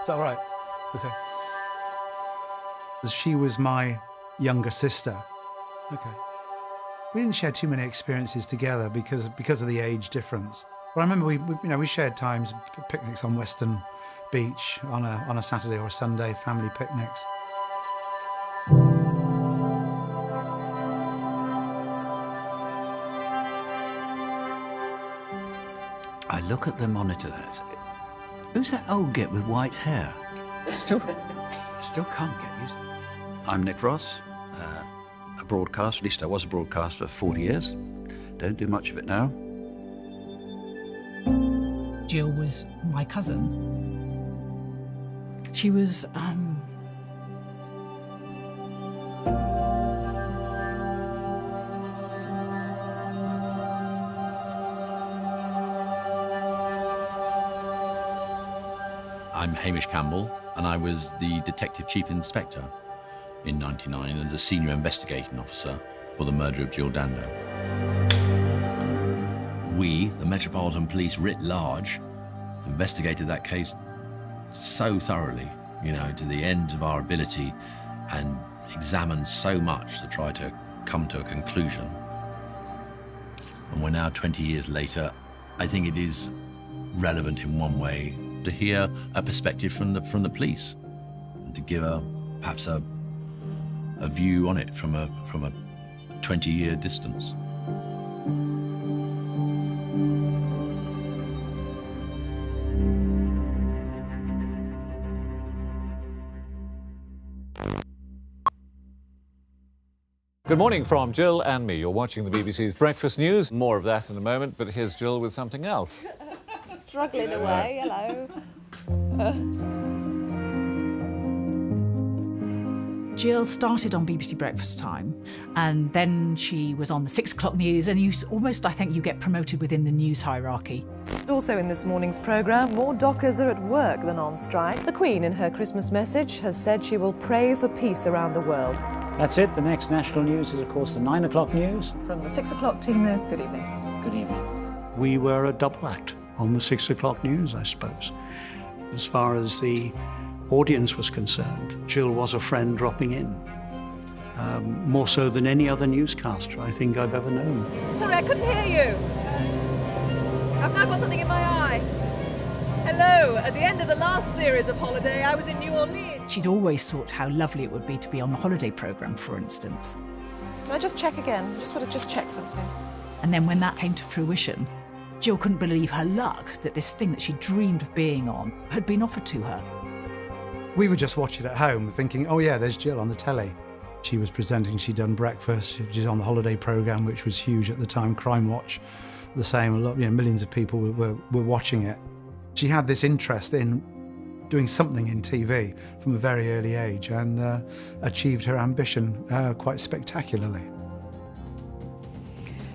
Is that all right? Okay. She was my younger sister. Okay. We didn't share too many experiences together because of the age difference. But I remember we shared times, picnics on Western Beach on a Saturday or a Sunday, family picnics. I look at the monitor there. Who's that old git with white hair? I still can't get used to it. I'm Nick Ross, a broadcaster, at least I was a broadcaster for 40 years. Don't do much of it now. Jill was my cousin. She was, I'm Hamish Campbell, and I was the Detective Chief Inspector in '99 and the Senior Investigating Officer for the murder of Jill Dando. We, the Metropolitan Police writ large, investigated that case so thoroughly, to the end of our ability, and examined so much to try to come to a conclusion. And we're now 20 years later. I think it is relevant in one way to hear a perspective from the police, and to give perhaps a view on it from a 20-year distance. Good morning from Jill and me. You're watching the BBC's Breakfast News. More of that in a moment, but here's Jill with something else. Struggling away, hello. Jill started on BBC Breakfast Time, and then she was on the 6 o'clock news, and I think you get promoted within the news hierarchy. Also in this morning's programme, more dockers are at work than on strike. The Queen, in her Christmas message, has said she will pray for peace around the world. That's it. The next national news is, of course, the 9 o'clock news. From the 6 o'clock team there, good evening. Good evening. We were a double act on the 6 o'clock news, I suppose. As far as the audience was concerned, Jill was a friend dropping in. More so than any other newscaster I think I've ever known. Sorry, I couldn't hear you. I've now got something in my eye. Hello, at the end of the last series of Holiday, I was in New Orleans. She'd always thought how lovely it would be to be on the holiday programme, for instance. Can I just check again? I just want to just check something. And then when that came to fruition, Jill couldn't believe her luck that this thing that she dreamed of being on had been offered to her. We would just watch it at home thinking, oh yeah, there's Jill on the telly. She was presenting, she'd done breakfast, she was on the holiday programme, which was huge at the time, Crime Watch, the same, millions of people were watching it. She had this interest in doing something in TV from a very early age, and achieved her ambition quite spectacularly.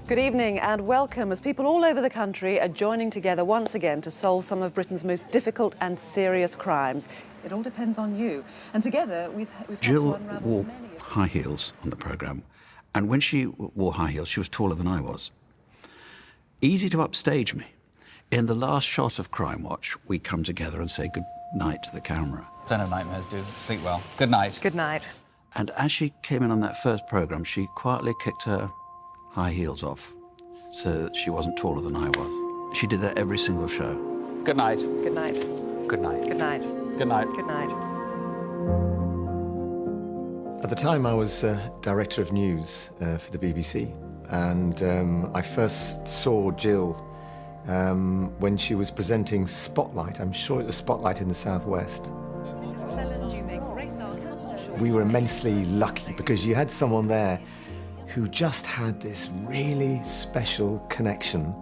Good evening and welcome, as people all over the country are joining together once again to solve some of Britain's most difficult and serious crimes. It all depends on you. And together we've Jill wore high heels on the programme, and when she wore high heels, she was taller than I was. Easy to upstage me. In the last shot of Crime Watch, we come together and say good night to the camera. Don't have nightmares, do. Sleep well. Good night. Good night. And as she came in on that first programme, she quietly kicked her high heels off so that she wasn't taller than I was. She did that every single show. Good night. Good night. Good night. Good night. Good night. Good night. At the time, I was Director of News for the BBC, and I first saw Jill when she was presenting Spotlight. I'm sure it was Spotlight in the Southwest. We were immensely lucky because you had someone there who just had this really special connection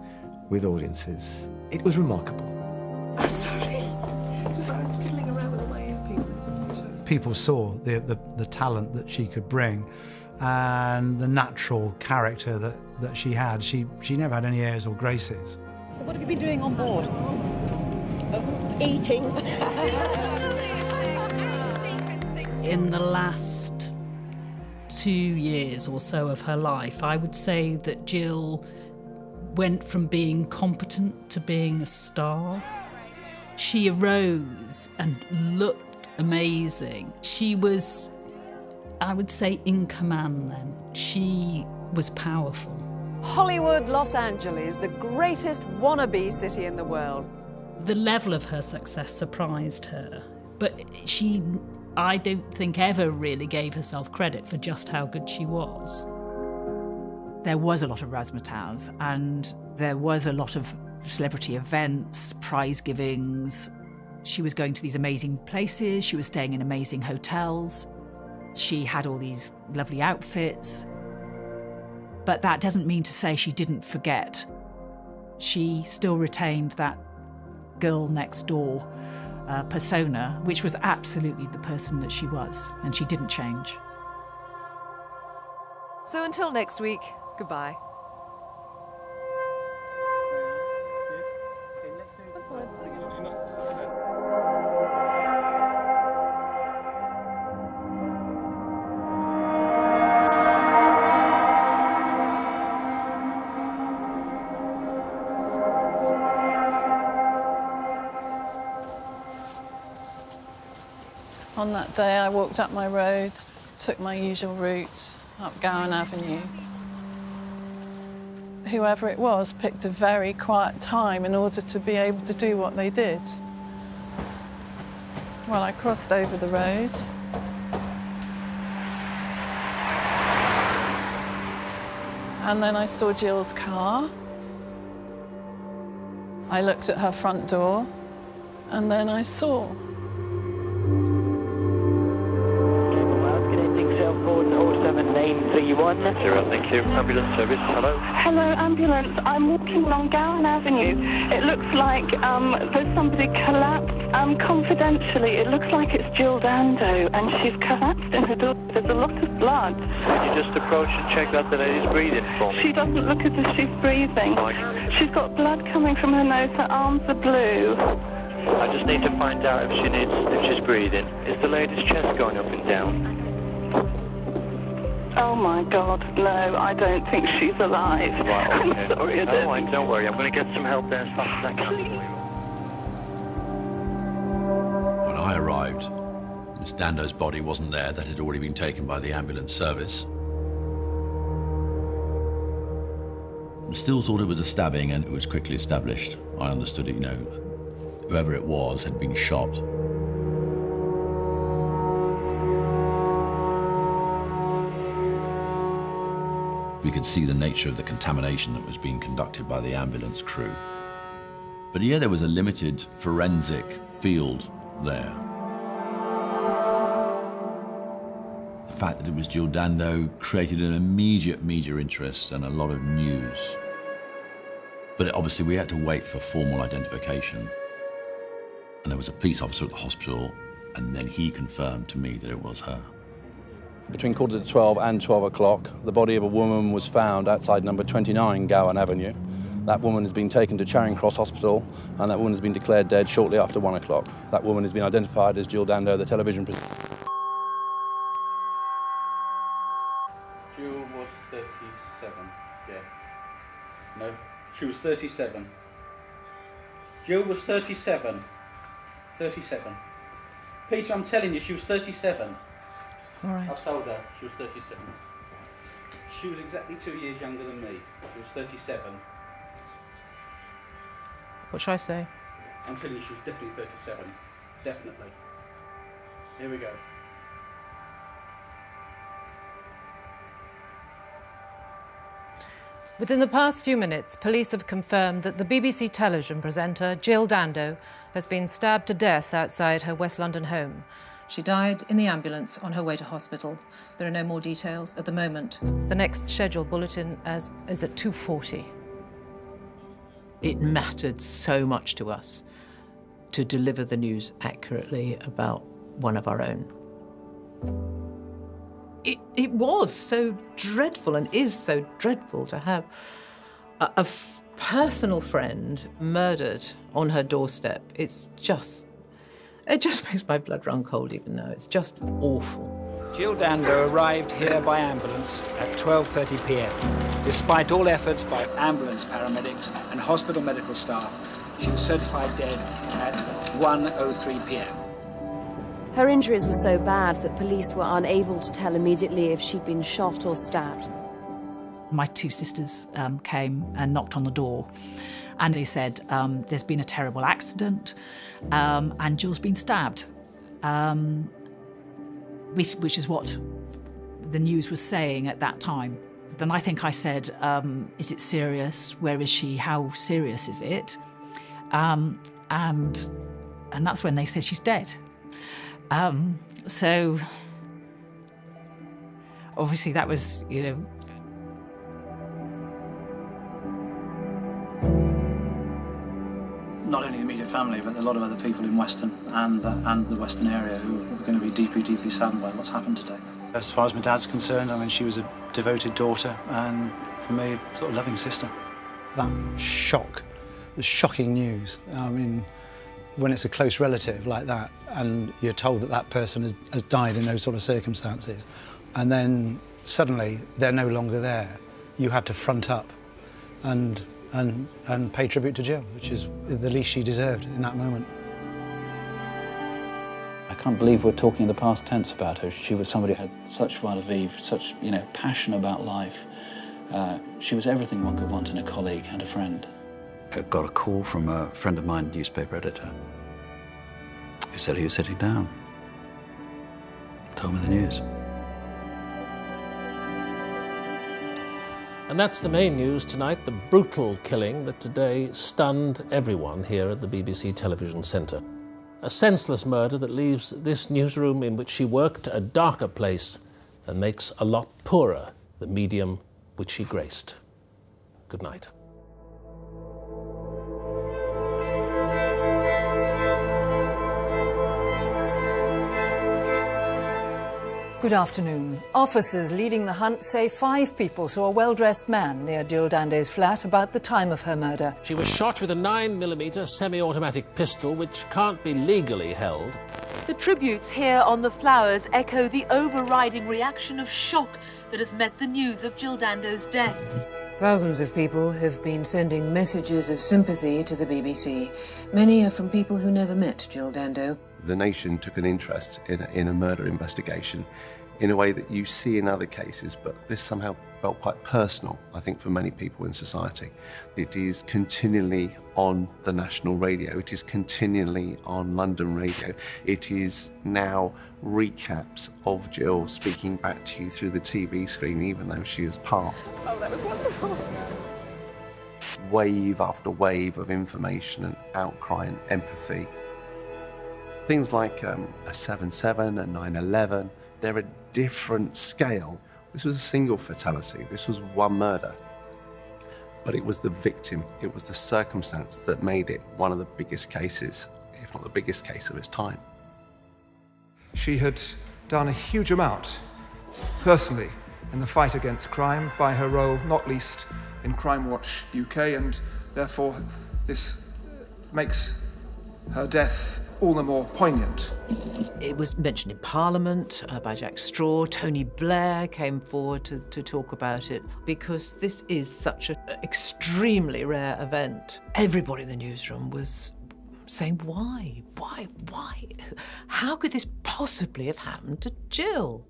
with audiences. It was remarkable. I'm sorry. Just I was fiddling around with my earpiece. People saw the talent that she could bring and the natural character that she had. She never had any airs or graces. So what have you been doing on board? Eating. In the last 2 years or so of her life, I would say that Jill went from being competent to being a star. She arose and looked amazing. She was, I would say, in command then. She was powerful. Hollywood, Los Angeles, the greatest wannabe city in the world. The level of her success surprised her, but she, I don't think, ever really gave herself credit for just how good she was. There was a lot of razzmatazz, and there was a lot of celebrity events, prize givings. She was going to these amazing places, she was staying in amazing hotels, she had all these lovely outfits. But that doesn't mean to say she didn't forget. She still retained that girl next door persona, which was absolutely the person that she was, and she didn't change. So until next week, goodbye. On that day, I walked up my road, took my usual route, up Gowan Avenue. Whoever it was picked a very quiet time in order to be able to do what they did. Well, I crossed over the road. And then I saw Jill's car. I looked at her front door, and then I saw. 7931. Thank you. Ambulance service, hello. Hello, ambulance. I'm walking along Gowan Avenue. It looks like there's somebody collapsed. Confidentially, it looks like it's Jill Dando, and she's collapsed in her door. There's a lot of blood. Can you just approach and check that the lady's breathing for me? She doesn't look as if she's breathing. She's got blood coming from her nose. Her arms are blue. I just need to find out if she's breathing. Is the lady's chest going up and down? Oh my God, no, I don't think she's alive. Right, okay. I'm sorry, Don't worry, I'm going to get some help there as fast as I can. When I arrived, Miss Dando's body wasn't there. That had already been taken by the ambulance service. I still thought it was a stabbing, and it was quickly established. I understood it, whoever it was had been shot. We could see the nature of the contamination that was being conducted by the ambulance crew. But yeah, there was a limited forensic field there. The fact that it was Jill Dando created an immediate media interest and a lot of news. But obviously we had to wait for formal identification. And there was a police officer at the hospital, and then he confirmed to me that it was her. Between 11:45 and 12 o'clock, the body of a woman was found outside number 29 Gowan Avenue. That woman has been taken to Charing Cross Hospital, and that woman has been declared dead shortly after 1 o'clock. That woman has been identified as Jill Dando, the television presenter. Jill was 37, yeah. No, she was 37. Jill was 37. 37. Peter, I'm telling you, she was 37. All right. I've told her she was 37. She was exactly 2 years younger than me. She was 37. What should I say? I'm telling you, she was definitely 37. Definitely. Here we go. Within the past few minutes, police have confirmed that the BBC television presenter Jill Dando has been stabbed to death outside her West London home. She died in the ambulance on her way to hospital. There are no more details at the moment. The next scheduled bulletin is at 2:40. It mattered so much to us to deliver the news accurately about one of our own. It was so dreadful and is so dreadful to have a personal friend murdered on her doorstep. It just makes my blood run cold even now. It's just awful. Jill Dando arrived here by ambulance at 12:30 p.m. Despite all efforts by ambulance paramedics and hospital medical staff, She was certified dead at 1:03 p.m. Her injuries were so bad that police were unable to tell immediately if she'd been shot or stabbed. My two sisters came and knocked on the door, and they said, there's been a terrible accident, and Jill's been stabbed, which is what the news was saying at that time. Then I think I said, is it serious? Where is she? How serious is it? And that's when they said she's dead. So obviously that was, you know, not only the immediate family, but a lot of other people in Weston and the Western area who are going to be deeply, deeply saddened by what's happened today. As far as my dad's concerned, I mean, she was a devoted daughter and, for me, a sort of loving sister. That shock, the shocking news. I mean, when it's a close relative like that and you're told that that person has died in those sort of circumstances, and then suddenly they're no longer there, you had to front up and pay tribute to Jill, which is the least she deserved in that moment. I can't believe we're talking in the past tense about her. She was somebody who had such joie de vivre, such, you know, passion about life. She was everything one could want in a colleague and a friend. I got a call from a friend of mine, newspaper editor, who said he was sitting down. Told me the news. And that's the main news tonight, the brutal killing that today stunned everyone here at the BBC Television Centre. A senseless murder that leaves this newsroom in which she worked a darker place and makes a lot poorer the medium which she graced. Good night. Good afternoon. Officers leading the hunt say 5 people saw a well-dressed man near Jill Dando's flat about the time of her murder. She was shot with a 9mm semi-automatic pistol which can't be legally held. The tributes here on the flowers echo the overriding reaction of shock that has met the news of Jill Dando's death. Thousands of people have been sending messages of sympathy to the BBC. Many are from people who never met Jill Dando. The nation took an interest in a murder investigation in a way that you see in other cases, but this somehow felt quite personal, I think, for many people in society. It is continually on the national radio. It is continually on London radio. It is now recaps of Jill speaking back to you through the TV screen, even though she has passed. Oh, that was wonderful. Wave after wave of information and outcry and empathy. Things like a 7/7, a 9/11, they're a different scale. This was a single fatality. This was one murder. But it was the victim, it was the circumstance that made it one of the biggest cases, if not the biggest case of its time. She had done a huge amount, personally, in the fight against crime by her role, not least in Crime Watch UK, and therefore this makes her death all the more poignant. It was mentioned in Parliament by Jack Straw. Tony Blair came forward to talk about it because this is such an extremely rare event. Everybody in the newsroom was saying, why? How could this possibly have happened to Jill?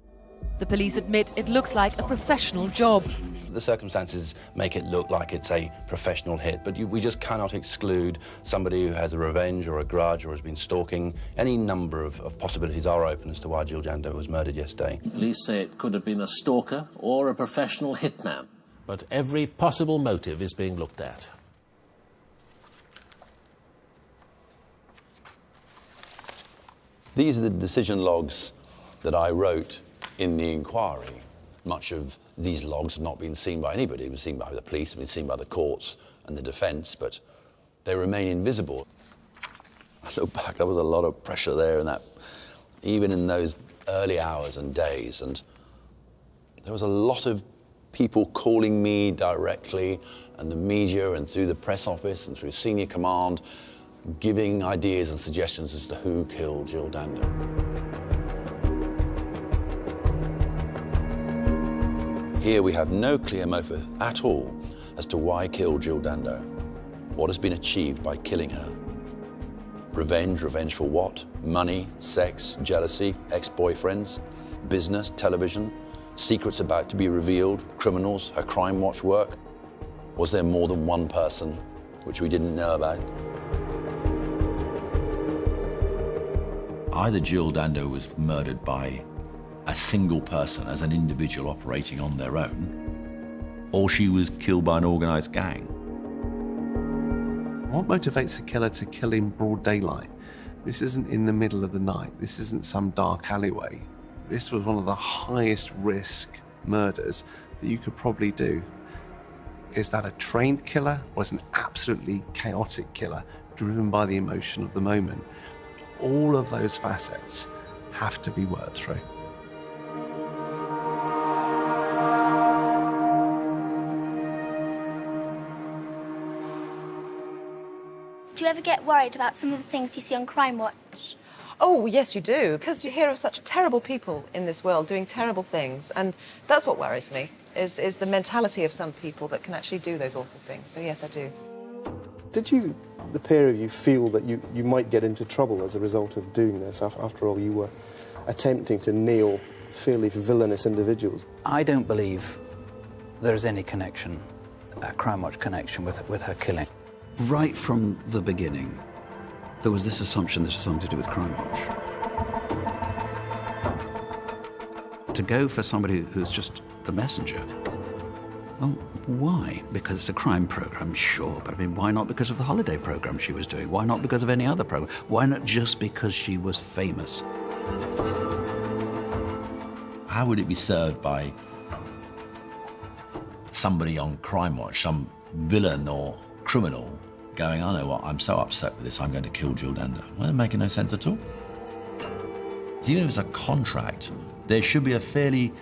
The police admit it looks like a professional job. The circumstances make it look like it's a professional hit, but we just cannot exclude somebody who has a revenge or a grudge or has been stalking. Any number of possibilities are open as to why Jill Dando was murdered yesterday. Police say it could have been a stalker or a professional hitman, but every possible motive is being looked at. These are the decision logs that I wrote in the inquiry. Much of these logs have not been seen by anybody. They've been seen by the police, been seen by the courts and the defence, but they remain invisible. I look back, there was a lot of pressure there, and that, even in those early hours and days, and there was a lot of people calling me directly, and the media, and through the press office, and through senior command, giving ideas and suggestions as to who killed Jill Dando. Here we have no clear motive at all as to why kill Jill Dando. What has been achieved by killing her? Revenge? Revenge for what? Money, sex, jealousy, ex-boyfriends, business, television, secrets about to be revealed, criminals, her crime watch work? Was there more than one person which we didn't know about? Either Jill Dando was murdered by a single person as an individual operating on their own, or she was killed by an organised gang. What motivates a killer to kill in broad daylight? This isn't in the middle of the night. This isn't some dark alleyway. This was one of the highest risk murders that you could probably do. Is that a trained killer or is it an absolutely chaotic killer driven by the emotion of the moment? All of those facets have to be worked through. Do you ever get worried about some of the things you see on Crime Watch? Oh, yes, you do, because you hear of such terrible people in this world doing terrible things, and that's what worries me, is the mentality of some people that can actually do those awful things. So, yes, I do. Did you, the pair of you, feel that you might get into trouble as a result of doing this? After all, you were attempting to nail fairly villainous individuals. I don't believe there is any connection, a Crime Watch connection with her killing. Right from the beginning, there was this assumption this was something to do with Crime Watch. To go for somebody who's just the messenger, well, why? Because it's a crime program, sure, but I mean, why not because of the holiday program she was doing? Why not because of any other program? Why not just because she was famous? How would it be served by somebody on Crime Watch, some villain or criminal, going, I know what, I'm so upset with this, I'm going to kill Jill Dando? Well, it's making no sense at all. Even if it's a contract, there should be a fairly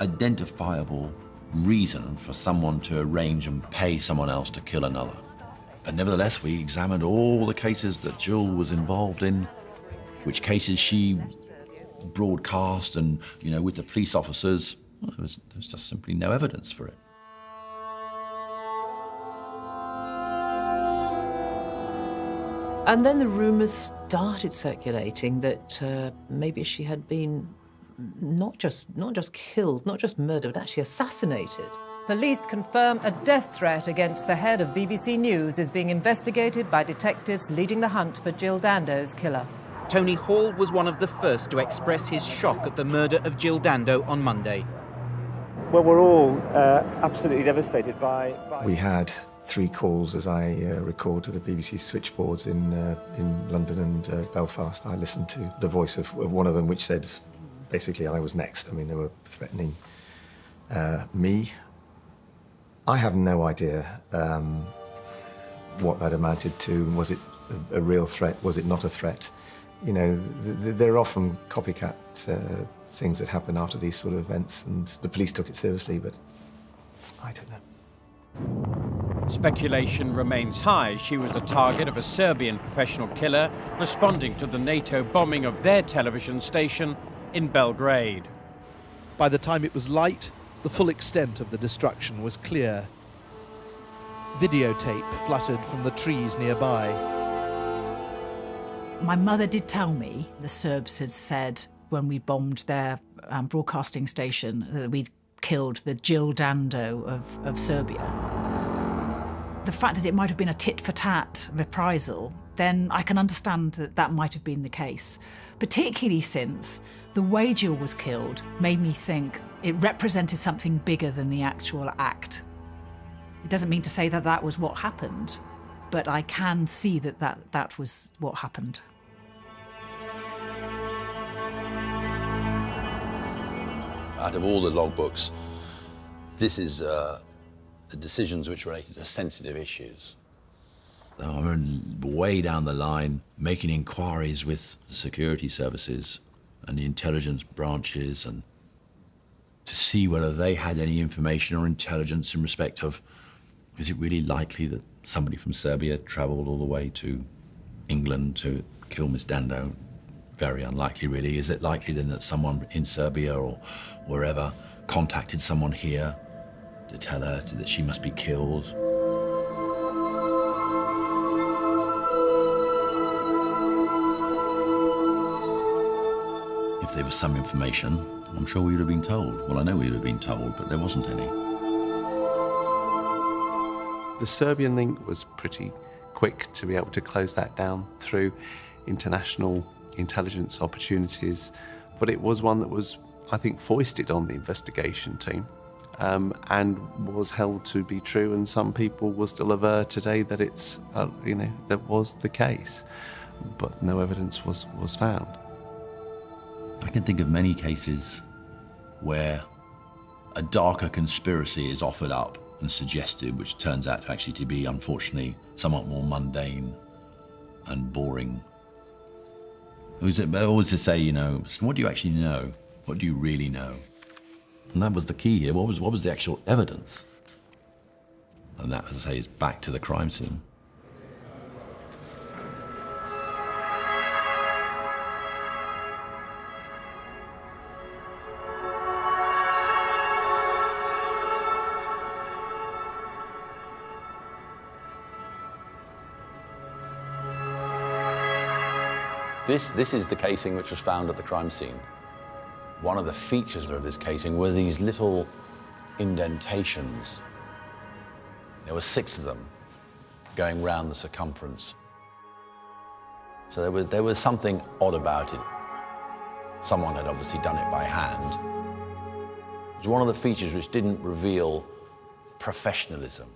identifiable reason for someone to arrange and pay someone else to kill another. But nevertheless, we examined all the cases that Jill was involved in, which cases she broadcast and, you know, with the police officers. Well, there was just simply no evidence for it. And then the rumours started circulating that maybe she had been not just killed, not just murdered, but actually assassinated. Police confirm a death threat against the head of BBC News is being investigated by detectives leading the hunt for Jill Dando's killer. Tony Hall was one of the first to express his shock at the murder of Jill Dando on Monday. Well, we're all absolutely devastated by... We had 3 calls, as I record, to the BBC switchboards in London and Belfast. I listened to the voice of one of them, which said, basically, I was next. I mean, they were threatening me. I have no idea what that amounted to. Was it a real threat? Was it not a threat? You know, there are often copycat things that happen after these sort of events, and the police took it seriously, but I don't know. Speculation remains high she was the target of a Serbian professional killer responding to the NATO bombing of their television station in Belgrade. By the time it was light, the full extent of the destruction was clear. Videotape fluttered from the trees nearby. My mother did tell me the Serbs had said when we bombed their broadcasting station that we'd killed the Jill Dando of Serbia. The fact that it might have been a tit-for-tat reprisal, then I can understand that that might have been the case. Particularly since the way Jill was killed made me think it represented something bigger than the actual act. It doesn't mean to say that that was what happened, but I can see that was what happened. Out of all the logbooks, this is the decisions which related to sensitive issues. I'm way down the line, making inquiries with the security services and the intelligence branches, and to see whether they had any information or intelligence in respect of, is it really likely that somebody from Serbia travelled all the way to England to kill Miss Dando? Very unlikely, really. Is it likely then that someone in Serbia or wherever contacted someone here to tell her that she must be killed? if there was some information, I'm sure we would have been told. Well, I know we would have been told, but there wasn't any. The Serbian link was pretty quick to be able to close that down through international intelligence opportunities, but it was one that was, I think, foisted on the investigation team and was held to be true, and some people will still aver today that it's, that was the case, but no evidence was found. I can think of many cases where a darker conspiracy is offered up and suggested, which turns out actually to be, unfortunately, somewhat more mundane and boring. I always to say, so what do you actually know? What do you really know? And that was the key here. What was the actual evidence? And that, as I say, is back to the crime scene. This is the casing which was found at the crime scene. One of the features of this casing were these little indentations. There were 6 of them going round the circumference. So there was something odd about it. Someone had obviously done it by hand. It was one of the features which didn't reveal professionalism.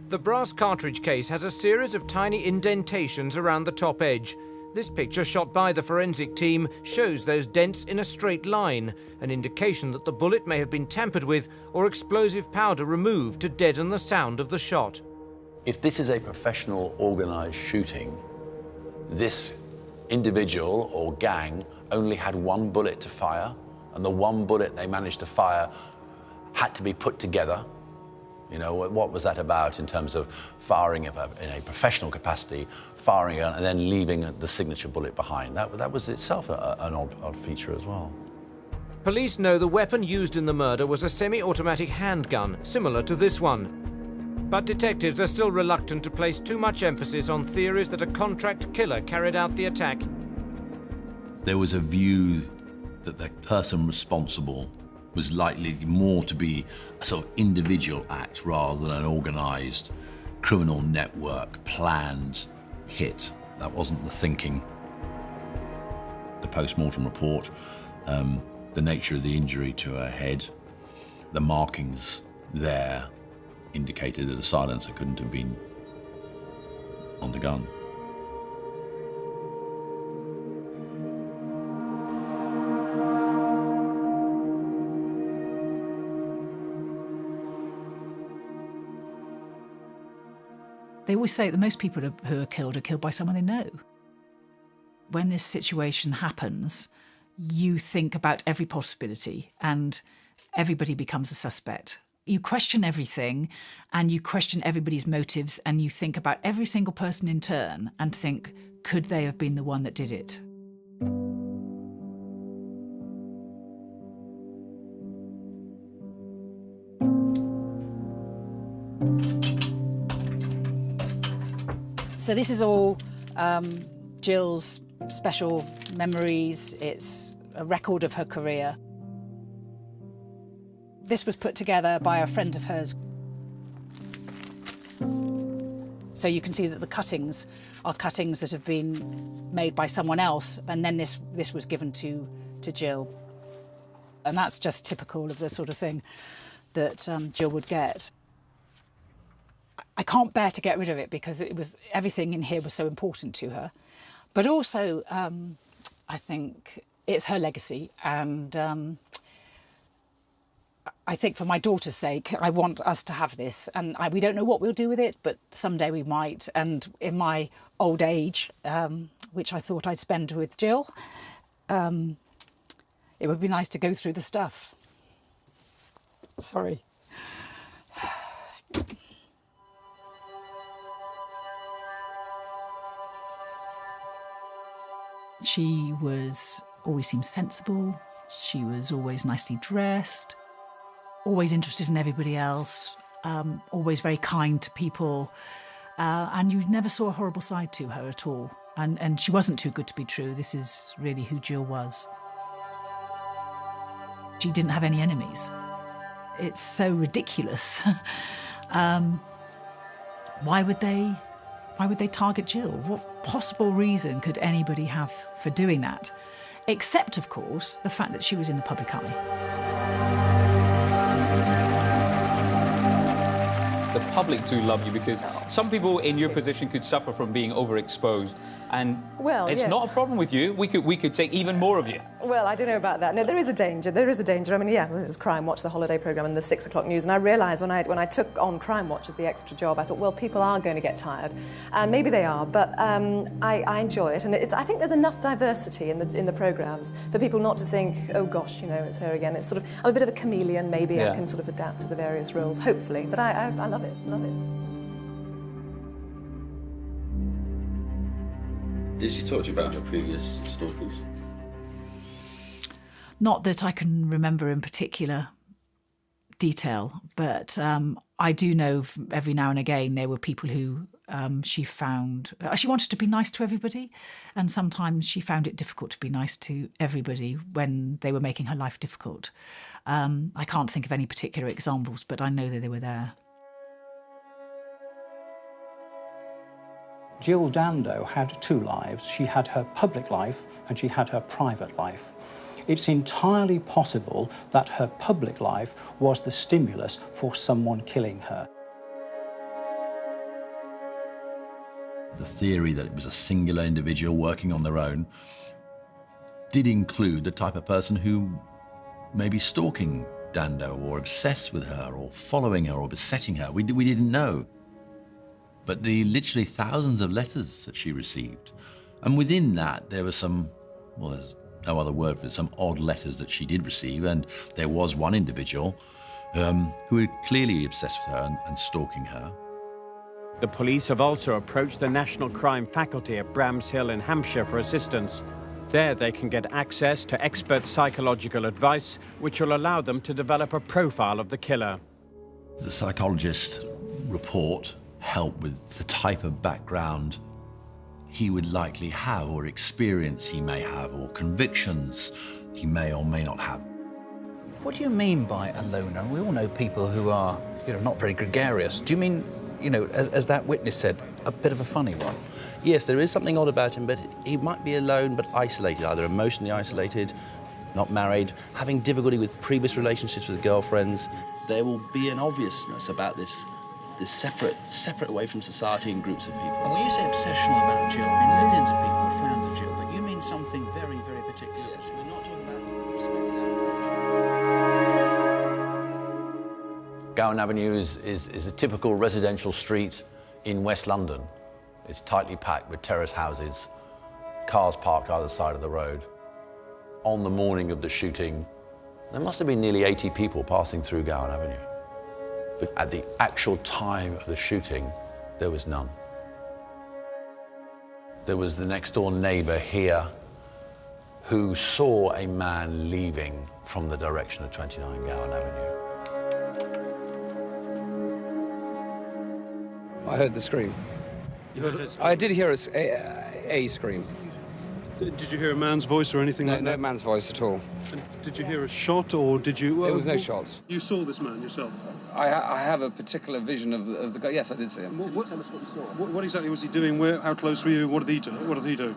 The brass cartridge case has a series of tiny indentations around the top edge. This picture, shot by the forensic team, shows those dents in a straight line, an indication that the bullet may have been tampered with or explosive powder removed to deaden the sound of the shot. If this is a professional, organised shooting, this individual or gang only had 1 bullet to fire, and the 1 bullet they managed to fire had to be put together. What was that about in terms of firing in a professional capacity, firing and then leaving the signature bullet behind? That was itself an odd feature as well. Police know the weapon used in the murder was a semi-automatic handgun, similar to this one. But detectives are still reluctant to place too much emphasis on theories that a contract killer carried out the attack. There was a view that the person responsible was likely more to be a sort of individual act rather than an organised criminal network, planned hit. That wasn't the thinking. The post-mortem report, the nature of the injury to her head, the markings there indicated that a silencer couldn't have been on the gun. They always say that most people who are killed by someone they know. When this situation happens, you think about every possibility and everybody becomes a suspect. You question everything and you question everybody's motives and you think about every single person in turn and think, could they have been the one that did it? So this is all Jill's special memories. It's a record of her career. This was put together by a friend of hers. So you can see that the cuttings are cuttings that have been made by someone else, and then this was given to Jill. And that's just typical of the sort of thing that Jill would get. I can't bear to get rid of it because everything in here was so important to her. But also, I think it's her legacy, and I think for my daughter's sake, I want us to have this. And we don't know what we'll do with it, but someday we might. And in my old age, which I thought I'd spend with Jill, it would be nice to go through the stuff. Sorry. She always seemed sensible. She was always nicely dressed, always interested in everybody else, always very kind to people. And you never saw a horrible side to her at all. And she wasn't too good to be true. This is really who Jill was. She didn't have any enemies. It's so ridiculous. Why would they target Jill? What possible reason could anybody have for doing that? Except, of course, the fact that she was in the public eye. The public do love you because some people in your position could suffer from being overexposed, and it's not a problem with you. We could take even more of you. Well, I don't know about that. No, there is a danger. There is a danger. I mean, yeah, there's Crime Watch, the holiday programme, and the 6 o'clock news. And I realised when I took on Crime Watch as the extra job, I thought, well, people are going to get tired, and maybe they are. But I enjoy it, and I think there's enough diversity in the programmes for people not to think, oh gosh, you know, it's her again. It's sort of, I'm a bit of a chameleon. Maybe I can sort of adapt to the various roles, hopefully. But I love it. Love it. Did she talk to you about her previous stalkers? Not that I can remember in particular detail, but I do know every now and again there were people who she found... she wanted to be nice to everybody, and sometimes she found it difficult to be nice to everybody when they were making her life difficult. I can't think of any particular examples, but I know that they were there. Jill Dando had two lives. She had her public life and she had her private life. It's entirely possible that her public life was the stimulus for someone killing her. The theory that it was a singular individual working on their own did include the type of person who may be stalking Dando or obsessed with her or following her or besetting her. We didn't know. But the literally thousands of letters that she received, and within that there were some, well, there's no other word for it, some odd letters that she did receive, and there was one individual who was clearly obsessed with her and stalking her. The police have also approached the National Crime Faculty at Bramshill in Hampshire for assistance. There they can get access to expert psychological advice, which will allow them to develop a profile of the killer. The psychologist's report help with the type of background he would likely have, or experience he may have, or convictions he may or may not have. What do you mean by a loner? We all know people who are, not very gregarious. Do you mean, as that witness said, a bit of a funny one? Yes, there is something odd about him, but he might be alone but isolated, either emotionally isolated, not married, having difficulty with previous relationships with girlfriends. There will be an obviousness about this separate away from society and groups of people. And when you say obsessional about Jill, I mean, millions of people are fans of Jill, but you mean something very, very particular. Yes, we're not talking about respect. Gowan Avenue is a typical residential street in West London. It's tightly packed with terrace houses, cars parked either side of the road. On the morning of the shooting, there must have been nearly 80 people passing through Gowan Avenue. But at the actual time of the shooting, there was none. There was the next door neighbour here who saw a man leaving from the direction of 29 Gowan Avenue. I heard the scream. You heard it? I did hear a scream. Did you hear a man's voice or anything like that? No man's voice at all. And did you hear a shot, or did you... There was no shots. You saw this man yourself? I have a particular vision of the guy. Yes, I did see him. Tell us what you saw. What exactly was he doing? How close were you? What did he do?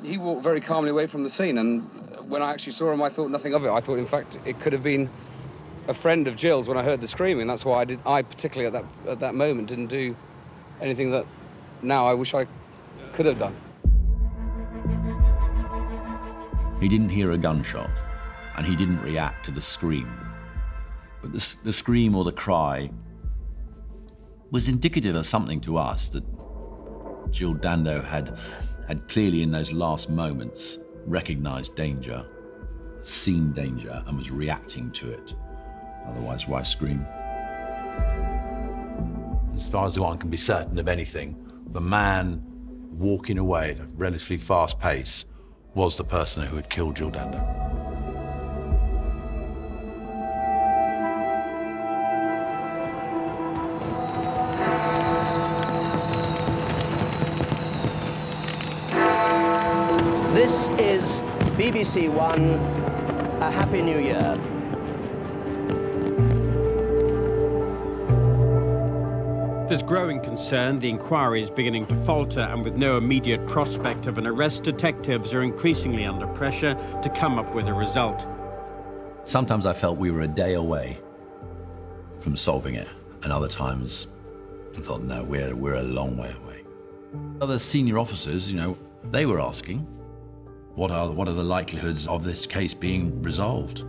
He walked very calmly away from the scene, and when I actually saw him, I thought nothing of it. I thought, in fact, it could have been a friend of Jill's when I heard the screaming. That's why I particularly at that moment didn't do anything that now I wish I could have done. He didn't hear a gunshot, and he didn't react to the scream. But the scream or the cry was indicative of something to us, that Jill Dando had clearly in those last moments recognised danger, seen danger, and was reacting to it. Otherwise, why scream? As far as one can be certain of anything, the man walking away at a relatively fast pace was the person who had killed Jill Dando. This is BBC One. A Happy New Year. There's growing concern the inquiry is beginning to falter, and with no immediate prospect of an arrest, detectives are increasingly under pressure to come up with a result. Sometimes I felt we were a day away from solving it, and other times I thought, no, we're a long way away. Other senior officers, you know, they were asking, what are the likelihoods of this case being resolved?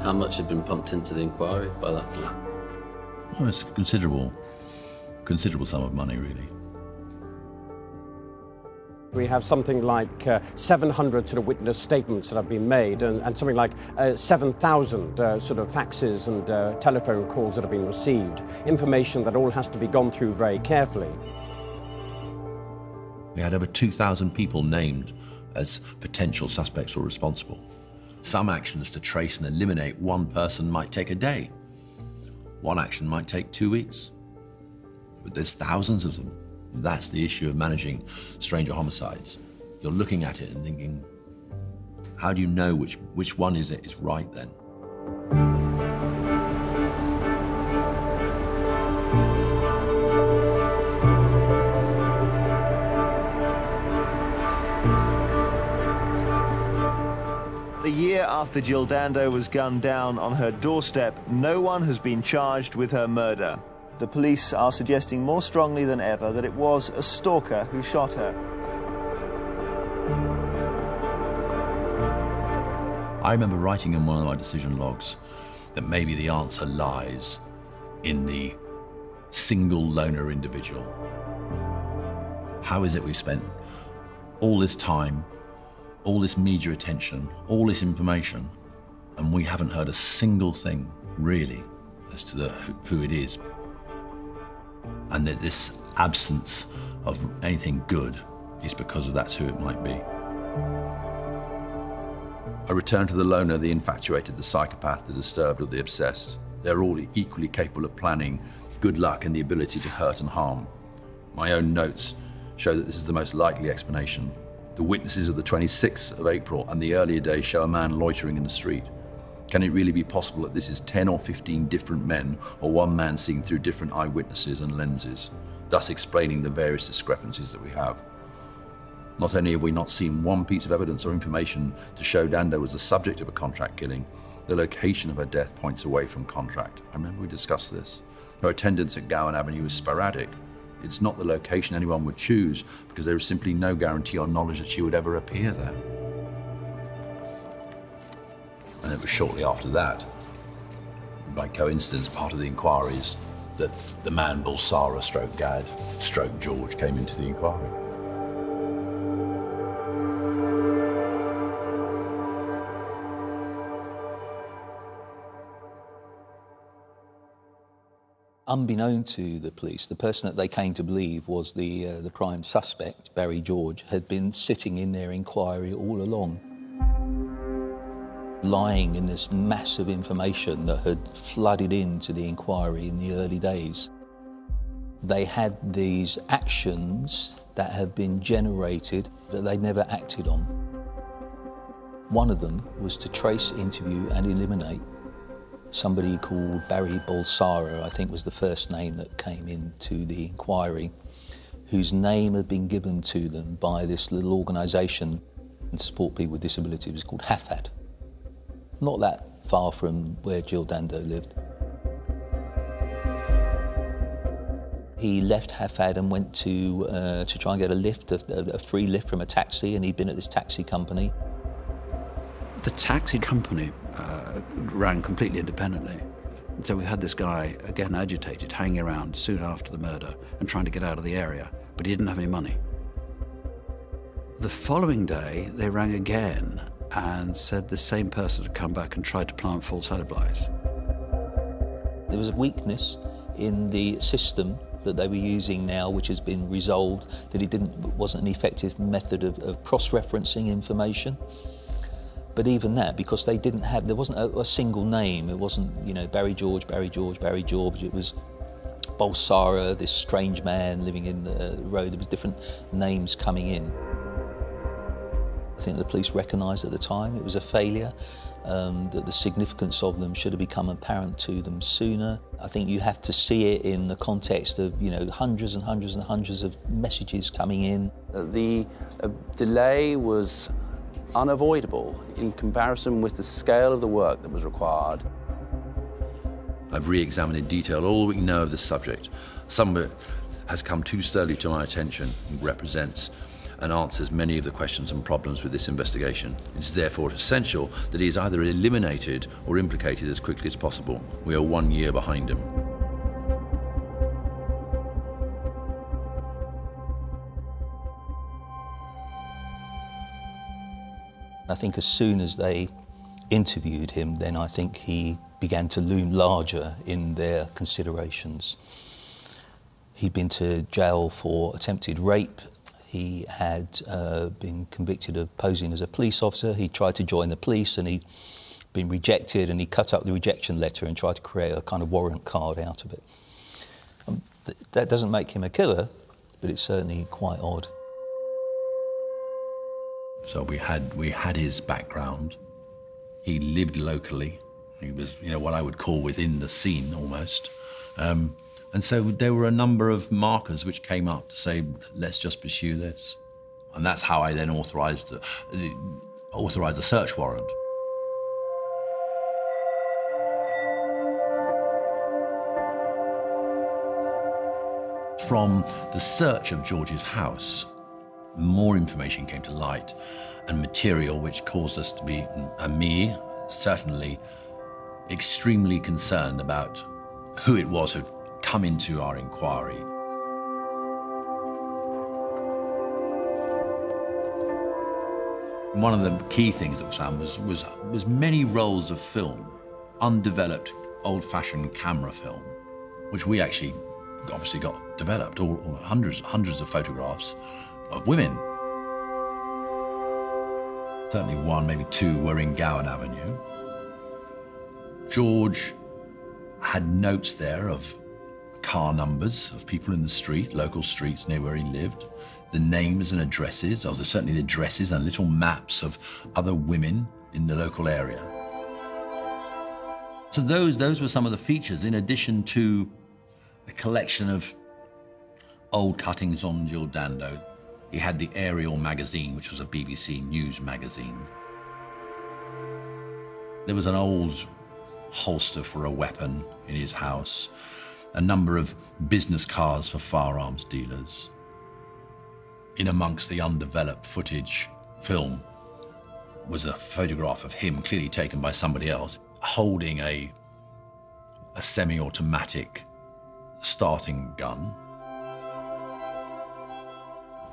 How much had been pumped into the inquiry by that point? Well, it's a considerable sum of money, really. We have something like 700 sort of witness statements that have been made, and something like 7,000 sort of faxes and telephone calls that have been received. Information that all has to be gone through very carefully. We had over 2,000 people named as potential suspects or responsible. Some actions to trace and eliminate one person might take a day. One action might take 2 weeks. But there's thousands of them. That's the issue of managing stranger homicides. You're looking at it and thinking, how do you know which one is right then? A year after Jill Dando was gunned down on her doorstep, no one has been charged with her murder. The police are suggesting more strongly than ever that it was a stalker who shot her. I remember writing in one of my decision logs that maybe the answer lies in the single loner individual. How is it we've spent all this time, all this media attention, all this information, and we haven't heard a single thing, really, as to who it is? And that this absence of anything good is because of that's who it might be. I return to the loner, the infatuated, the psychopath, the disturbed, or the obsessed. They're all equally capable of planning good luck and the ability to hurt and harm. My own notes show that this is the most likely explanation. The witnesses of the 26th of April and the earlier days show a man loitering in the street. Can it really be possible that this is 10 or 15 different men, or one man seen through different eyewitnesses and lenses, thus explaining the various discrepancies that we have? Not only have we not seen one piece of evidence or information to show Dando was the subject of a contract killing, the location of her death points away from contract. I remember we discussed this. Her attendance at Gowan Avenue was sporadic. It's not the location anyone would choose because there is simply no guarantee or knowledge that she would ever appear there. And it was shortly after that, by coincidence, part of the inquiries, that the man Bulsara / Gad / George came into the inquiry. Unbeknown to the police, the person that they came to believe was the prime suspect, Barry George, had been sitting in their inquiry all along, lying in this massive information that had flooded into the inquiry in the early days. They had these actions that had been generated that they'd never acted on. One of them was to trace, interview and eliminate somebody called Barry Bulsara, I think was the first name that came into the inquiry, whose name had been given to them by this little organisation to support people with disabilities. It was called HAFAD. Not that far from where Jill Dando lived. He left HAFAD and went to try and get a lift, a free lift from a taxi, and he'd been at this taxi company. The taxi company ran completely independently. So we had this guy, again agitated, hanging around soon after the murder and trying to get out of the area, but he didn't have any money. The following day, they rang again and said the same person had come back and tried to plant false alibis. There was a weakness in the system that they were using now, which has been resolved, that it wasn't an effective method of cross-referencing information. But even that, because they didn't have, there wasn't a single name. It wasn't, you know, Barry George, Barry George, Barry George. It was Balsara, this strange man living in the road. There was different names coming in. I think the police recognised at the time it was a failure, that the significance of them should have become apparent to them sooner. I think you have to see it in the context of, you know, hundreds and hundreds and hundreds of messages coming in. The delay was unavoidable in comparison with the scale of the work that was required. I've re-examined in detail all we know of this subject. Some of it has come too slowly to my attention and represents and answers many of the questions and problems with this investigation. It is therefore essential that he is either eliminated or implicated as quickly as possible. We are 1 year behind him. I think as soon as they interviewed him, then I think he began to loom larger in their considerations. He'd been to jail for attempted rape. He had been convicted of posing as a police officer. He tried to join the police and he'd been rejected, and he cut up the rejection letter and tried to create a kind of warrant card out of it. That doesn't make him a killer, but it's certainly quite odd. So we had his background. He lived locally. He was, you know, what I would call within the scene almost. And so there were a number of markers which came up to say, let's just pursue this. And that's how I then authorised the search warrant. From the search of George's house, more information came to light and material which caused us to be, and me certainly, extremely concerned about who it was who'd come into our inquiry. One of the key things that was found was many rolls of film, undeveloped, old-fashioned camera film, which we actually obviously got developed, all hundreds of photographs of women. Certainly one, maybe two, were in Gowan Avenue. George had notes there of car numbers of people in the street, local streets near where he lived, the names and addresses, or certainly the addresses and little maps of other women in the local area. So those were some of the features, in addition to a collection of old cuttings on Jill Dando. He had the Ariel magazine, which was a BBC News magazine. There was an old holster for a weapon in his house, a number of business cards for firearms dealers. In amongst the undeveloped footage film was a photograph of him, clearly taken by somebody else, holding a semi-automatic starting gun.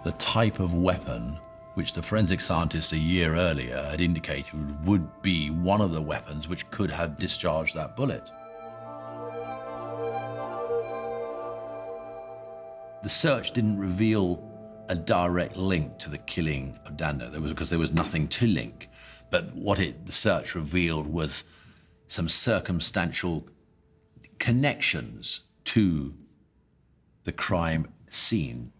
The type of weapon which the forensic scientists a year earlier had indicated would be one of the weapons which could have discharged that bullet. The search didn't reveal a direct link to the killing of Dando, because there was nothing to link. But what the search revealed was some circumstantial connections to the crime scene.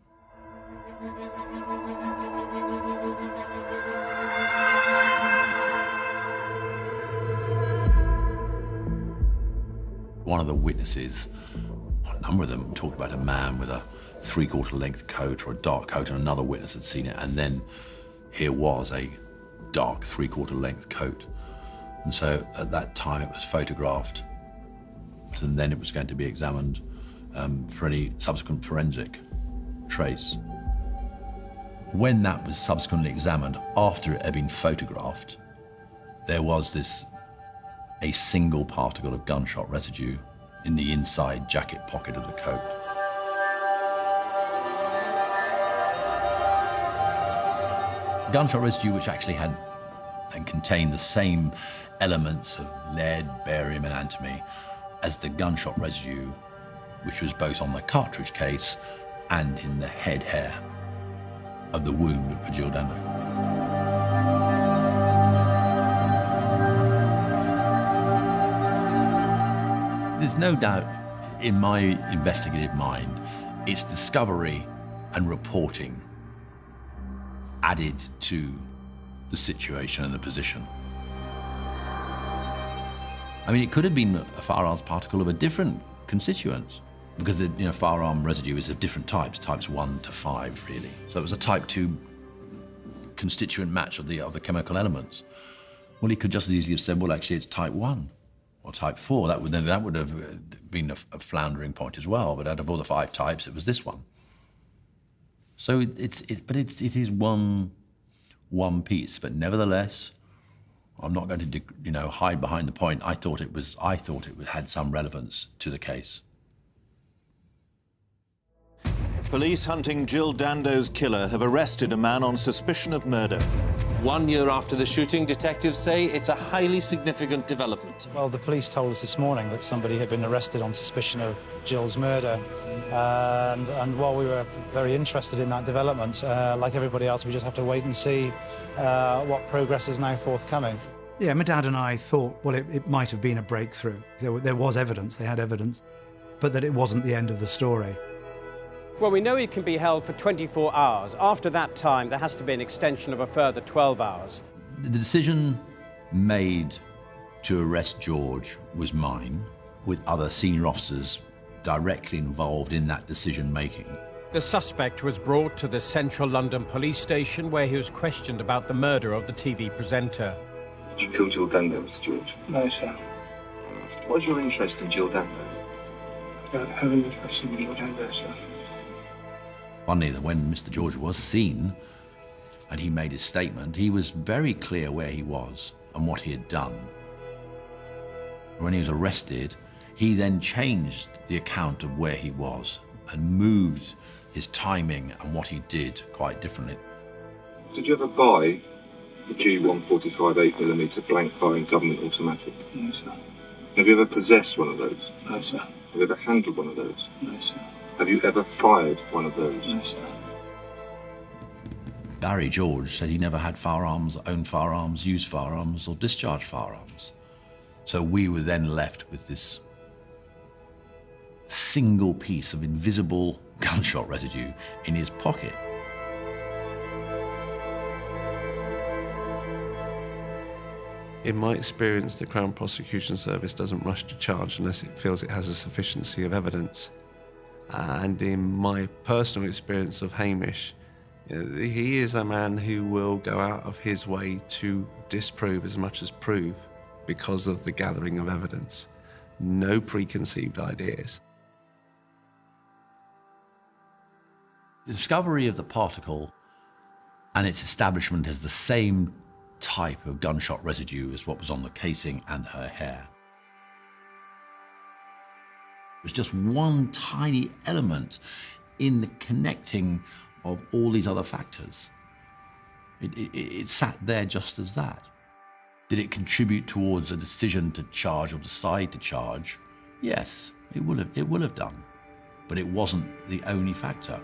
One of the witnesses, a number of them, talked about a man with a three-quarter length coat or a dark coat, and another witness had seen it, and then here was a dark three-quarter length coat. And so at that time it was photographed, and then it was going to be examined for any subsequent forensic trace. When that was subsequently examined, after it had been photographed, there was a single particle of gunshot residue in the inside jacket pocket of the coat. Gunshot residue which actually had and contained the same elements of lead, barium and antimony as the gunshot residue which was both on the cartridge case and in the head hair of the wound for Jill Dando. There's no doubt in my investigative mind, it's discovery and reporting added to the situation and the position. I mean, it could have been a firearms particle of a different constituent, because the firearm residue is of different types, types 1 to 5, really. So it was a type 2 constituent match of the chemical elements. Well, he could just as easily have said, well, actually, it's type 1 or type 4. That would have been a floundering point as well. But out of all the 5 types, it was this one. So it is one piece. But nevertheless, I'm not going to hide behind the point. I thought it had some relevance to the case. Police hunting Jill Dando's killer have arrested a man on suspicion of murder. 1 year after the shooting, detectives say it's a highly significant development. Well, the police told us this morning that somebody had been arrested on suspicion of Jill's murder. And while we were very interested in that development, like everybody else, we just have to wait and see what progress is now forthcoming. Yeah, my dad and I thought, well, it might have been a breakthrough. There was evidence, they had evidence, but that it wasn't the end of the story. Well, we know he can be held for 24 hours. After that time, there has to be an extension of a further 12 hours. The decision made to arrest George was mine, with other senior officers directly involved in that decision-making. The suspect was brought to the central London police station where he was questioned about the murder of the TV presenter. Did you kill Jill Dando, Mr. George? No, sir. What's your interest in Jill Dando? I don't have an interest in Jill Dando, sir. Funny that when Mr. George was seen and he made his statement, he was very clear where he was and what he had done. When he was arrested, he then changed the account of where he was and moved his timing and what he did quite differently. Did you ever buy a G145 8mm blank firing government automatic? No, sir. Have you ever possessed one of those? No, sir. Have you ever handled one of those? No, sir. Have you ever fired one of those? No, sir. Barry George said he never had firearms, owned firearms, used firearms, or discharged firearms. So we were then left with this single piece of invisible gunshot residue in his pocket. In my experience, the Crown Prosecution Service doesn't rush to charge unless it feels it has a sufficiency of evidence. And in my personal experience of Hamish, he is a man who will go out of his way to disprove as much as prove because of the gathering of evidence. No preconceived ideas. The discovery of the particle and its establishment as the same type of gunshot residue as what was on the casing and her hair was just one tiny element in the connecting of all these other factors. It sat there just as that. Did it contribute towards a decision to charge or decide to charge? Yes, it will have done. But it wasn't the only factor.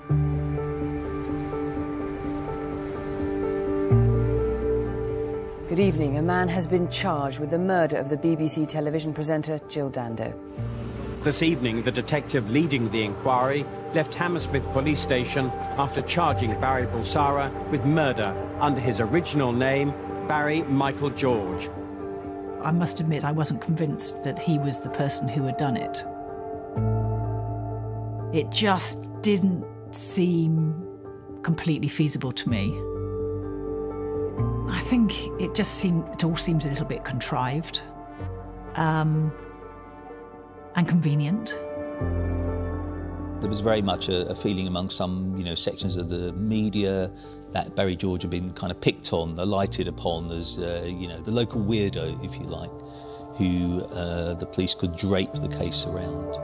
Good evening. A man has been charged with the murder of the BBC television presenter Jill Dando. This evening, the detective leading the inquiry left Hammersmith Police Station after charging Barry Bulsara with murder under his original name, Barry Michael George. I must admit I wasn't convinced that he was the person who had done it. It just didn't seem completely feasible to me. I think it all seems a little bit contrived. And convenient. There was very much a feeling among some, sections of the media that Barry George had been kind of picked on, alighted upon as, the local weirdo, if you like, who the police could drape the case around.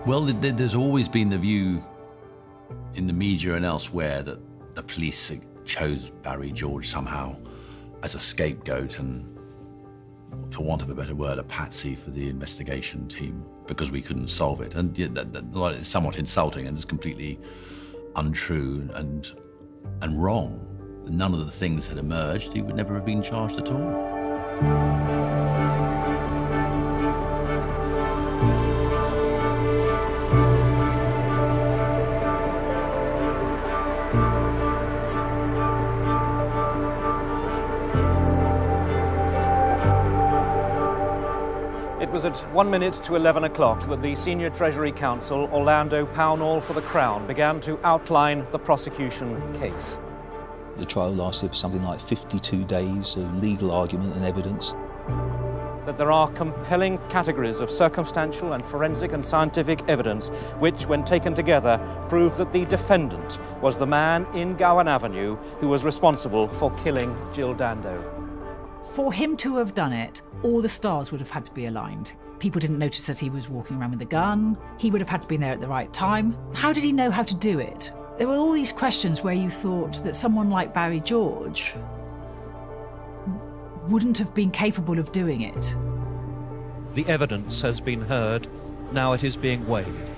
Well, there's always been the view in the media and elsewhere that the police chose Barry George somehow as a scapegoat and, for want of a better word, a patsy for the investigation team because we couldn't solve it. And it's somewhat insulting and it's completely untrue and wrong. None of the things had emerged. He would never have been charged at all. was at 1 minute to 11 o'clock that the Senior Treasury Counsel, Orlando Pownall for the Crown, began to outline the prosecution case. The trial lasted for something like 52 days of legal argument and evidence. That there are compelling categories of circumstantial and forensic and scientific evidence which, when taken together, prove that the defendant was the man in Gowan Avenue who was responsible for killing Jill Dando. For him to have done it, all the stars would have had to be aligned. People didn't notice that he was walking around with a gun. He would have had to be there at the right time. How did he know how to do it? There were all these questions where you thought that someone like Barry George wouldn't have been capable of doing it. The evidence has been heard. Now it is being weighed.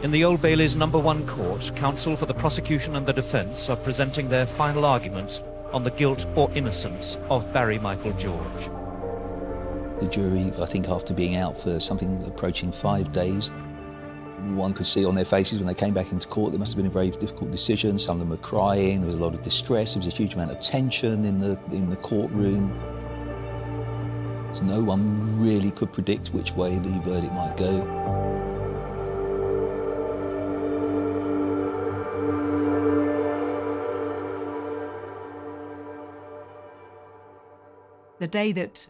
In the Old Bailey's No. 1 court, counsel for the prosecution and the defence are presenting their final arguments on the guilt or innocence of Barry Michael George. The jury, I think after being out for something approaching 5 days, one could see on their faces when they came back into court, there must have been a very difficult decision. Some of them were crying, there was a lot of distress, there was a huge amount of tension in the courtroom. So no one really could predict which way the verdict might go. The day that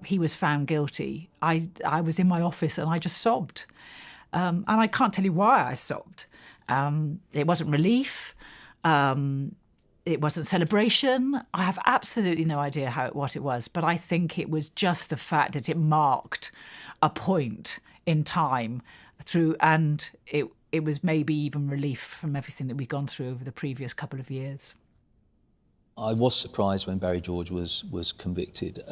he was found guilty, I was in my office and I just sobbed. And I can't tell you why I sobbed. It wasn't relief. It wasn't celebration. I have absolutely no idea what it was, but I think it was just the fact that it marked a point in time through, and it was maybe even relief from everything that we'd gone through over the previous couple of years. I was surprised when Barry George was convicted.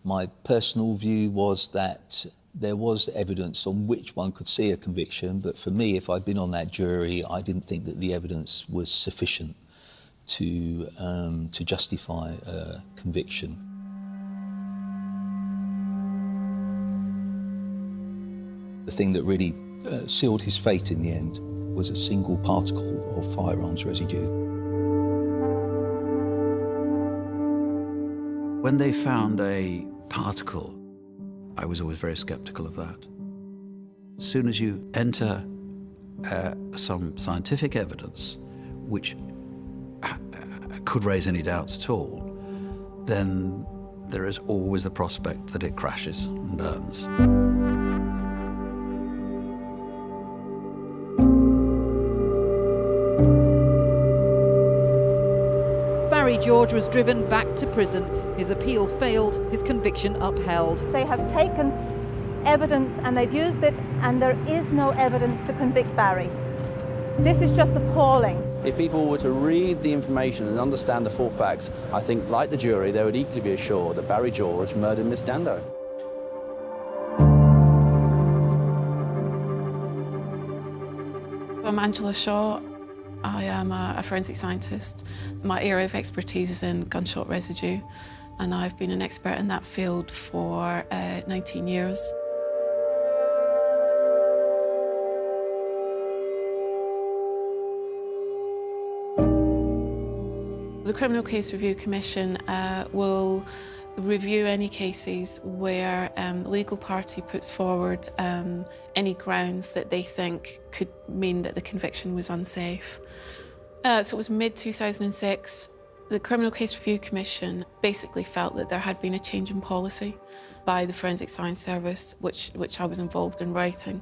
My personal view was that there was evidence on which one could see a conviction, but for me, if I'd been on that jury, I didn't think that the evidence was sufficient to justify a conviction. The thing that really sealed his fate in the end was a single particle of firearms residue. When they found a particle, I was always very sceptical of that. As soon as you enter some scientific evidence which could raise any doubts at all, then there is always the prospect that it crashes and burns. Barry George was driven back to prison. His appeal failed, his conviction upheld. They have taken evidence and they've used it, and there is no evidence to convict Barry. This is just appalling. If people were to read the information and understand the full facts, I think, like the jury, they would equally be assured that Barry George murdered Miss Dando. I'm Angela Shaw. I am a forensic scientist. My area of expertise is in gunshot residue, and I've been an expert in that field for 19 years. The Criminal Case Review Commission will review any cases where the legal party puts forward any grounds that they think could mean that the conviction was unsafe. So it was mid-2006. The Criminal Case Review Commission basically felt that there had been a change in policy by the Forensic Science Service, which I was involved in writing,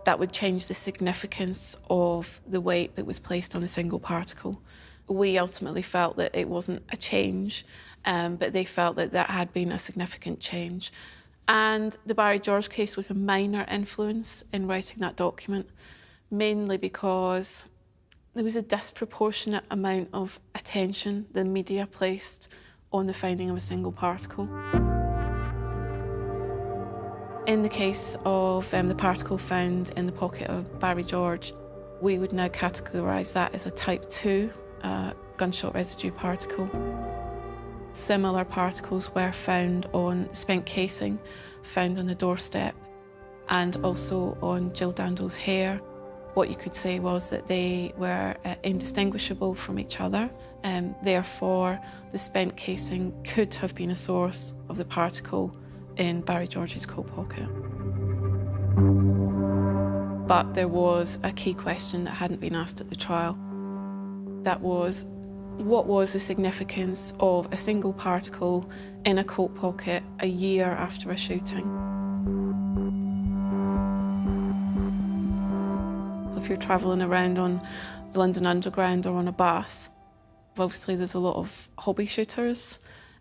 that would change the significance of the weight that was placed on a single particle. We ultimately felt that it wasn't a change, but they felt that that had been a significant change. And the Barry George case was a minor influence in writing that document, mainly because there was a disproportionate amount of attention the media placed on the finding of a single particle. In the case of the particle found in the pocket of Barry George, we would now categorise that as a type 2 gunshot residue particle. Similar particles were found on spent casing, found on the doorstep, and also on Jill Dando's hair. What you could say was that they were indistinguishable from each other, and therefore the spent casing could have been a source of the particle in Barry George's coat pocket. But there was a key question that hadn't been asked at the trial. That was, what was the significance of a single particle in a coat pocket a year after a shooting? If you're travelling around on the London Underground or on a bus, obviously there's a lot of hobby shooters.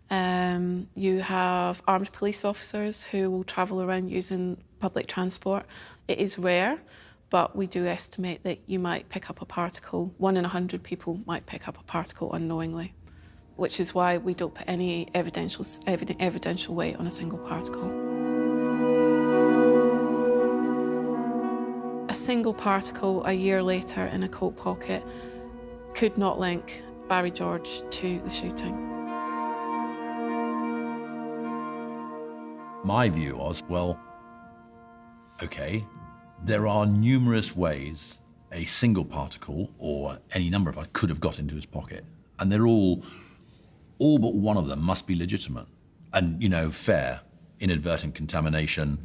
You have armed police officers who will travel around using public transport. It is rare, but we do estimate that you might pick up a particle. 1 in 100 people might pick up a particle unknowingly, which is why we don't put any evidential weight on a single particle. A single particle a year later in a coat pocket could not link Barry George to the shooting. My view was, well, okay, there are numerous ways a single particle or any number of particles could have got into his pocket, and they're all but one of them must be legitimate and, you know, fair. Inadvertent contamination,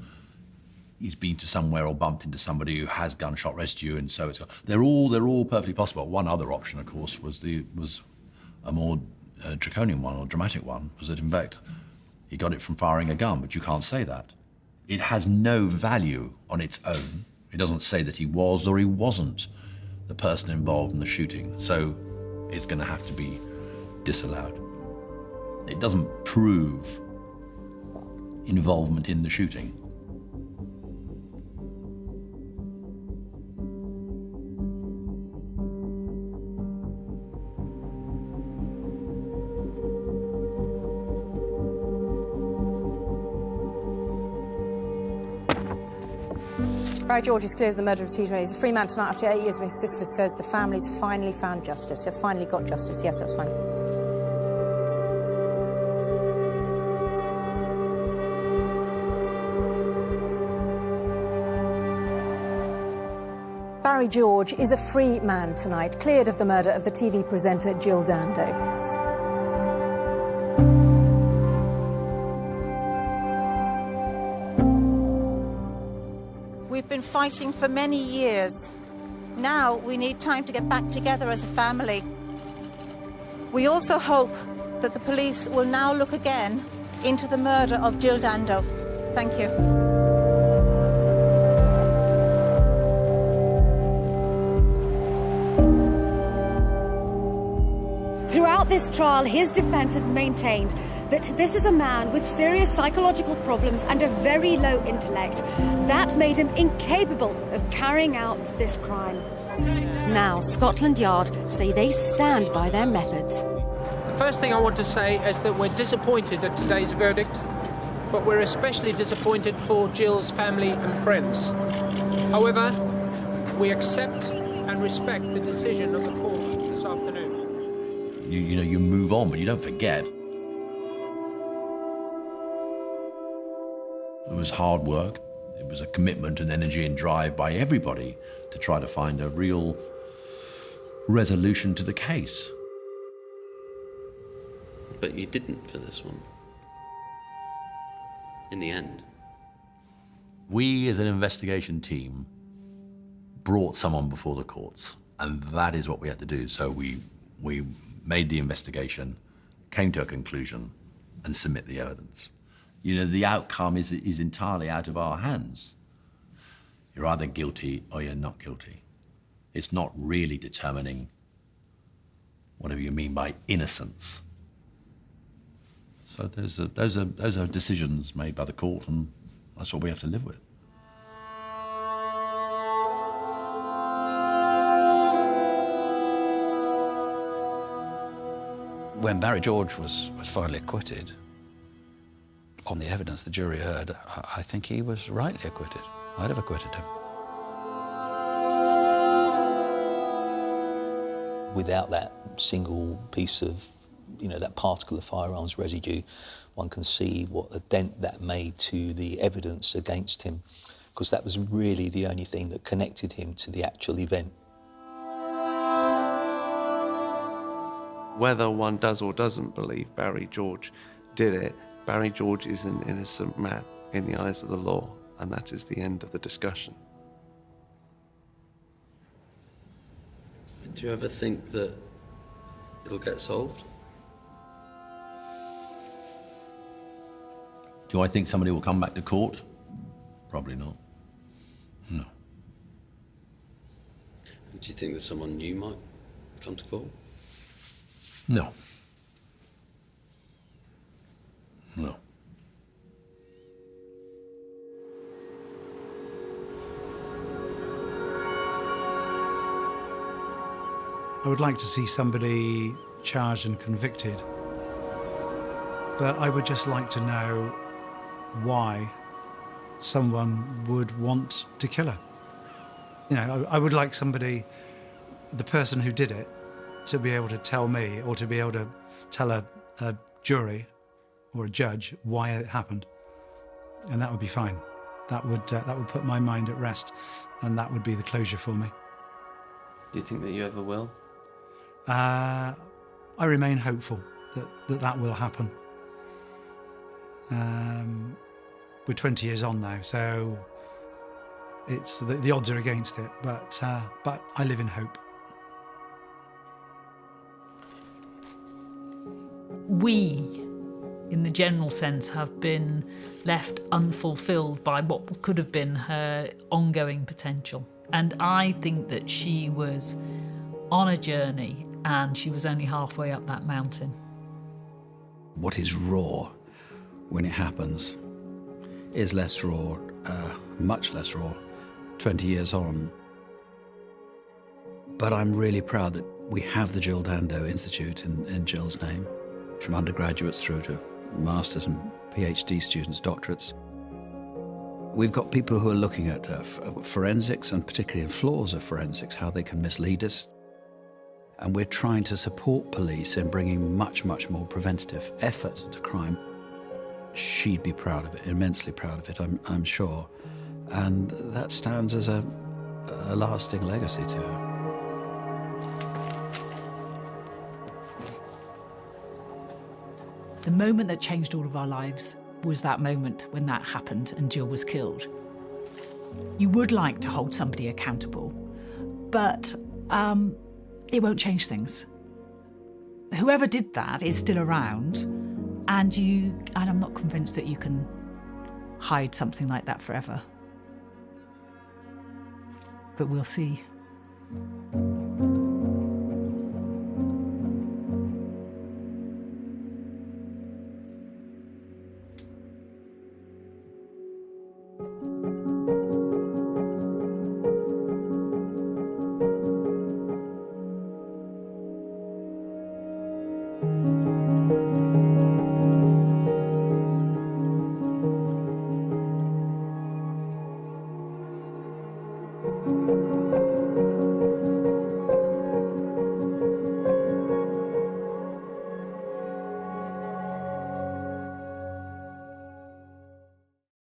he's been to somewhere or bumped into somebody who has gunshot residue, and so they're all perfectly possible. One other option, of course, was a more draconian one or dramatic one, was that in fact he got it from firing a gun, but you can't say that. It has no value on its own. It doesn't say that he was or he wasn't the person involved in the shooting, so it's going to have to be disallowed. It doesn't prove involvement in the shooting. Barry George is cleared of the murder of TJ. He's a free man tonight after 8 years. My sister says the family's finally found justice. They've finally got justice. Yes, that's fine. Barry George is a free man tonight, cleared of the murder of the TV presenter Jill Dando. We've been fighting for many years. Now we need time to get back together as a family. We also hope that the police will now look again into the murder of Jill Dando. Thank you. Throughout this trial, his defence had maintained that this is a man with serious psychological problems and a very low intellect. That made him incapable of carrying out this crime. Now, Scotland Yard say they stand by their methods. The first thing I want to say is that we're disappointed at today's verdict, but we're especially disappointed for Jill's family and friends. However, we accept and respect the decision of the court this afternoon. You move on, but you don't forget. It was hard work. It was a commitment and energy and drive by everybody to try to find a real resolution to the case. But you didn't for this one. In the end. We, as an investigation team, brought someone before the courts, and that is what we had to do. So we made the investigation, came to a conclusion, and submit the evidence. You know, the outcome is entirely out of our hands. You're either guilty or you're not guilty. It's not really determining whatever you mean by innocence. So those are decisions made by the court, and that's what we have to live with. When Barry George was finally acquitted, on the evidence the jury heard, I think he was rightly acquitted. I'd have acquitted him. Without that single piece of, that particle of firearms residue, one can see what a dent that made to the evidence against him, because that was really the only thing that connected him to the actual event. Whether one does or doesn't believe Barry George did it, Barry George is an innocent man in the eyes of the law, and that is the end of the discussion. Do you ever think that it'll get solved? Do I think somebody will come back to court? Probably not. No. Do you think that someone new might come to court? No. No. I would like to see somebody charged and convicted, but I would just like to know why someone would want to kill her. You know, I would like somebody, the person who did it, to be able to tell me, or to be able to tell a jury or a judge why it happened, and that would be fine. That would put my mind at rest, and that would be the closure for me. Do you think that you ever will? I remain hopeful that will happen. We're 20 years on now, so it's the odds are against it, but I live in hope. We, in the general sense, have been left unfulfilled by what could have been her ongoing potential. And I think that she was on a journey and she was only halfway up that mountain. What is raw when it happens is less raw, much less raw, 20 years on. But I'm really proud that we have the Jill Dando Institute in Jill's name, from undergraduates through to masters and PhD students, doctorates. We've got people who are looking at forensics, and particularly in flaws of forensics, how they can mislead us. And we're trying to support police in bringing much, much more preventative effort to crime. She'd be proud of it, immensely proud of it, I'm sure. And that stands as a lasting legacy to her. The moment that changed all of our lives was that moment when that happened and Jill was killed. You would like to hold somebody accountable, but it won't change things. Whoever did that is still around, and I'm not convinced that you can hide something like that forever. But we'll see.